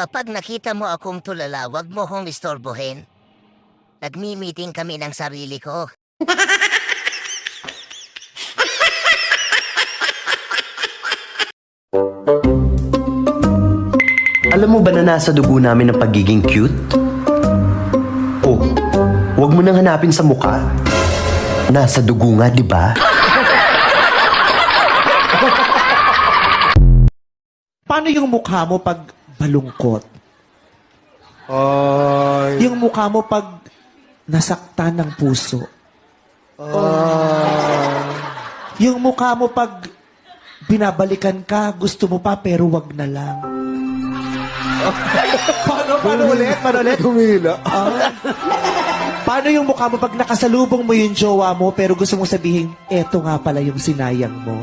Kapag nakita mo akong tulala, wag mo kong istorbohin. Nagmi-meeting kami ng sarili ko. Alam mo ba na nasa dugo namin ang pagiging cute? Oh, wag mo nang hanapin sa mukha. Nasa dugo nga, di ba? Paano yung mukha mo pag malungkot? Ay. Yung mukha mo pag nasaktan ng puso? Yung mukha mo pag binabalikan ka, gusto mo pa pero wag na lang. Paano ulit? Humila. Paano yung mukha mo pag nakasalubong mo yung jowa mo pero gusto mo sabihin, eto nga pala yung sinayang mo?